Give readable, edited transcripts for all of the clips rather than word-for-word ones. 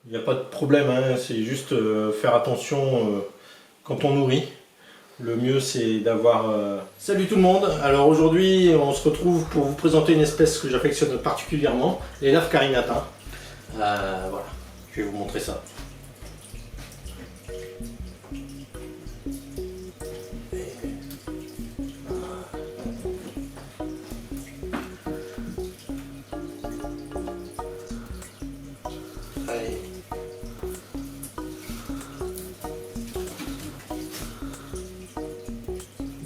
Il n'y a pas de problème, hein, c'est juste faire attention quand on nourrit. Le mieux c'est d'avoir... Salut tout le monde. Alors aujourd'hui on se retrouve pour vous présenter une espèce que j'affectionne particulièrement, les larves carinata. Voilà, je vais vous montrer ça. Allez.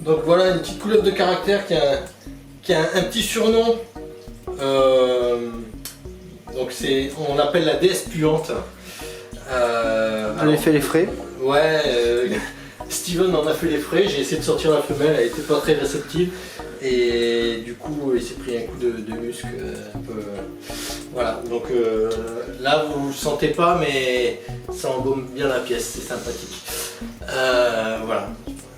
Donc voilà une petite couleuvre de caractère qui a un petit surnom. Donc on l'appelle la déesse puante. Elle a fait les frais. Ouais, Steven en a fait les frais, j'ai essayé de sortir la femelle, elle était pas très réceptive. Et du coup il s'est pris un coup de muscle un peu... Voilà, donc là vous le sentez pas mais ça embaume bien la pièce, c'est sympathique. Voilà.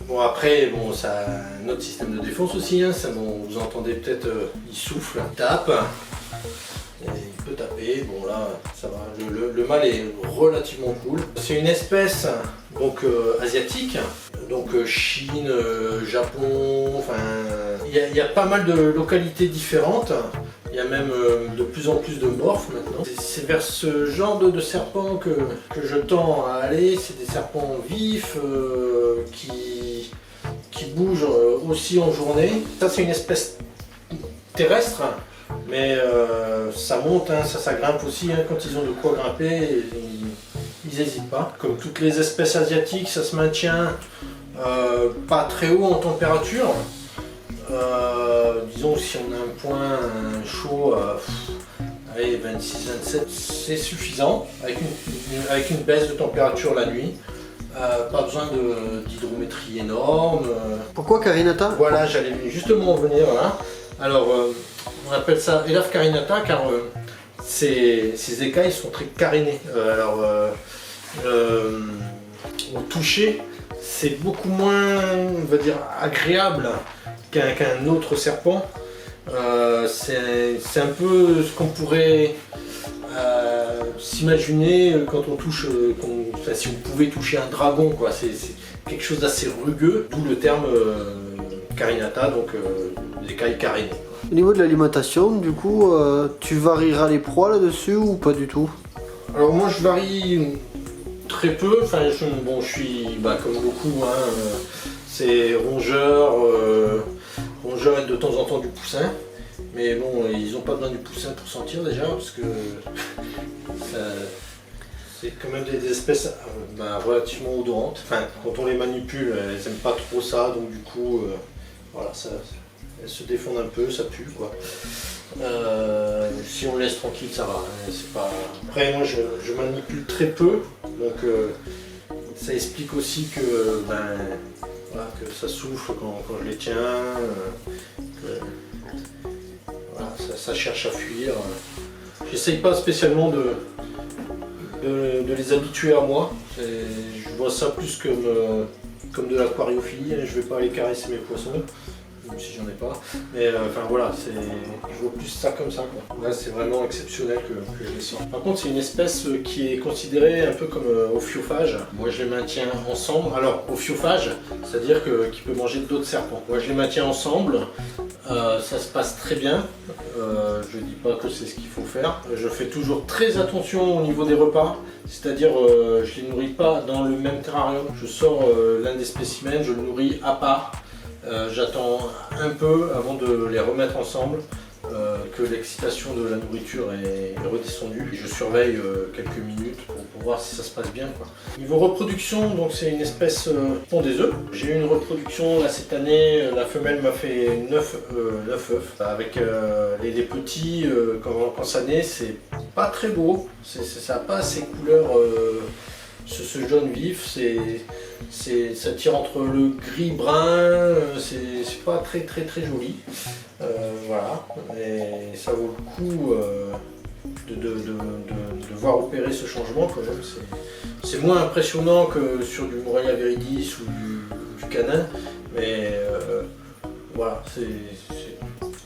Bon après, bon, ça a un autre système de défense aussi, hein. Ça, bon, vous entendez peut-être, il souffle, il tape. Et il peut taper, bon là ça va, le mâle est relativement cool. C'est une espèce donc asiatique, donc Chine, Japon, enfin il y a pas mal de localités différentes. Il y a même de plus en plus de morphes maintenant. C'est vers ce genre de serpent que je tends à aller. C'est des serpents vifs qui bougent aussi en journée. Ça c'est une espèce terrestre. Mais ça monte, hein, ça grimpe aussi, hein, quand ils ont de quoi grimper, ils n'hésitent pas. Comme toutes les espèces asiatiques, ça se maintient pas très haut en température. Disons si on a un point chaud à 26-27, c'est suffisant, avec une baisse de température la nuit. Pas besoin d'hydrométrie énorme. Pourquoi carinata? Voilà, j'allais justement en venir là. Alors, on appelle ça élave carinata car ces écailles sont très carénées. Au toucher, c'est beaucoup moins, on va dire, agréable qu'un autre serpent. C'est un peu ce qu'on pourrait s'imaginer quand on touche, enfin, si on pouvait toucher un dragon, quoi. C'est quelque chose d'assez rugueux, d'où le terme carinata, donc les écailles carénées. Au niveau de l'alimentation, du coup, tu varieras les proies là-dessus ou pas du tout? Alors moi je varie très peu, enfin bon, je suis comme beaucoup, hein, c'est rongeur et de temps en temps du poussin. Mais bon, ils n'ont pas besoin du poussin pour sentir déjà, parce que c'est quand même des espèces relativement odorantes. Enfin, quand on les manipule, elles n'aiment pas trop ça, donc du coup, voilà, elles se défendent un peu, ça pue quoi. Si on le laisse tranquille, ça va. Hein, c'est pas... Après, moi, je manipule très peu, donc ça explique aussi que, voilà, que ça souffle quand je les tiens. Voilà, ça cherche à fuir. J'essaye pas spécialement de les habituer à moi. Je vois ça plus comme de l'aquariophilie. Je vais pas aller caresser mes poissons, même si j'en ai pas. Mais enfin voilà, je vois plus ça comme ça, quoi. Là c'est vraiment exceptionnel que je les sors. Par contre c'est une espèce qui est considérée un peu comme ophiophage. Moi je les maintiens ensemble. Alors ophiophage, c'est-à-dire qu'il peut manger d'autres serpents. Moi je les maintiens ensemble. Ça se passe très bien, je dis pas que c'est ce qu'il faut faire. Je fais toujours très attention au niveau des repas, c'est-à-dire je les nourris pas dans le même terrarium. Je sors l'un des spécimens, je le nourris à part. J'attends un peu avant de les remettre ensemble, que l'excitation de la nourriture est redescendue. Je surveille quelques minutes pour voir si ça se passe bien, quoi. Niveau reproduction, donc c'est une espèce qui pond des œufs. J'ai eu une reproduction là cette année, la femelle m'a fait 9 œufs. Avec les petits, quand ça naît, c'est pas très beau, ça n'a pas ces couleurs, ce jaune vif, ça tire entre le gris brun, c'est pas très joli. Voilà, et ça vaut le coup de voir opérer ce changement quand même. C'est moins impressionnant que sur du Morelia viridis ou du canin, mais voilà,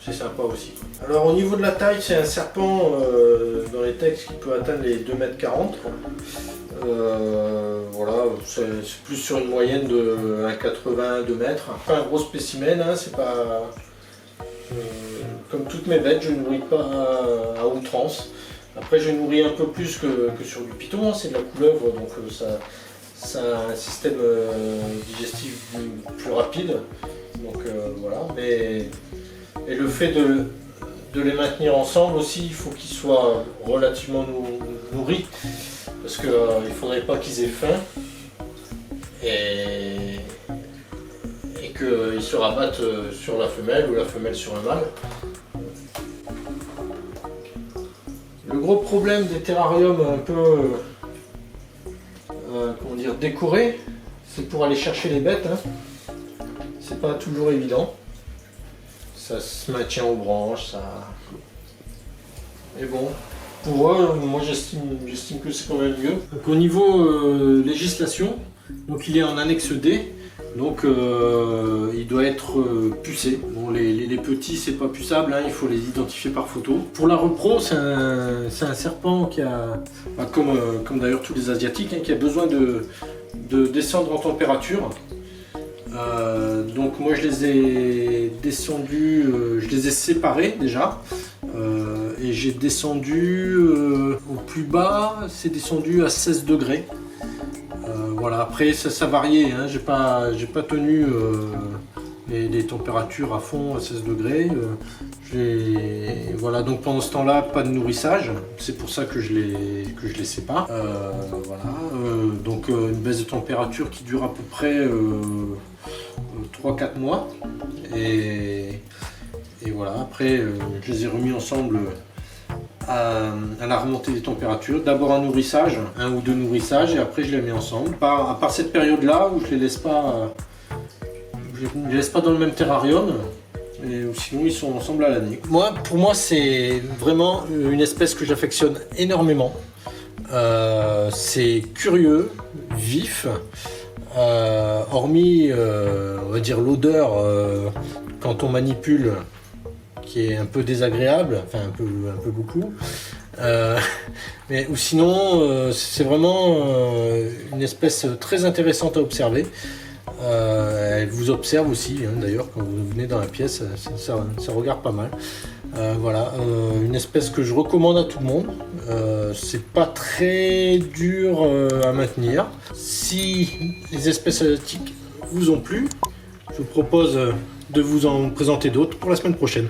c'est sympa aussi. Alors au niveau de la taille, c'est un serpent dans les textes qui peut atteindre les 2,40 m. Voilà, c'est plus sur une moyenne de 1,80 2 mètres. Pas un gros spécimen, hein, c'est pas... comme toutes mes bêtes, je ne nourris pas à outrance. Après, je nourris un peu plus que sur du python, hein, c'est de la couleuvre, donc ça a un système digestif plus rapide. Donc voilà, mais et le fait de les maintenir ensemble aussi, il faut qu'ils soient relativement nourris, parce qu'il ne faudrait pas qu'ils aient faim et qu'ils se rabattent sur la femelle ou la femelle sur le mâle. Le gros problème des terrariums un peu comment dire, décorés, c'est pour aller chercher les bêtes. Hein. C'est pas toujours évident. Ça se maintient aux branches, ça. Mais bon, pour eux, moi j'estime que c'est quand même mieux. Donc, au niveau législation, donc il est en annexe D. Donc il doit être pucé. Bon, les petits c'est pas puçable, hein, il faut les identifier par photo. Pour la repro, c'est un serpent qui a, bah, comme d'ailleurs tous les asiatiques, hein, qui a besoin de descendre en température. Donc moi je les ai descendus, je les ai séparés déjà. Et j'ai descendu au plus bas, c'est descendu à 16 degrés. Voilà, après ça variait, hein. J'ai pas tenu les températures à fond à 16 degrés. Voilà, donc pendant ce temps-là, pas de nourrissage, c'est pour ça que je les sépare. Voilà, donc une baisse de température qui dure à peu près 3-4 mois. Et voilà, après je les ai remis ensemble à la remontée des températures. D'abord un nourrissage, 1 ou 2 nourrissages, et après je les mets ensemble. À part cette période-là où je les laisse pas dans le même terrarium, et sinon ils sont ensemble à l'année. Pour moi, c'est vraiment une espèce que j'affectionne énormément. C'est curieux, vif, hormis, on va dire, l'odeur quand on manipule, qui est un peu désagréable, enfin un peu beaucoup. Ou sinon, c'est vraiment une espèce très intéressante à observer. Elle vous observe aussi, hein, d'ailleurs, quand vous venez dans la pièce, ça regarde pas mal. Voilà, une espèce que je recommande à tout le monde. C'est pas très dur à maintenir. Si les espèces asiatiques vous ont plu, je vous propose de vous en présenter d'autres pour la semaine prochaine.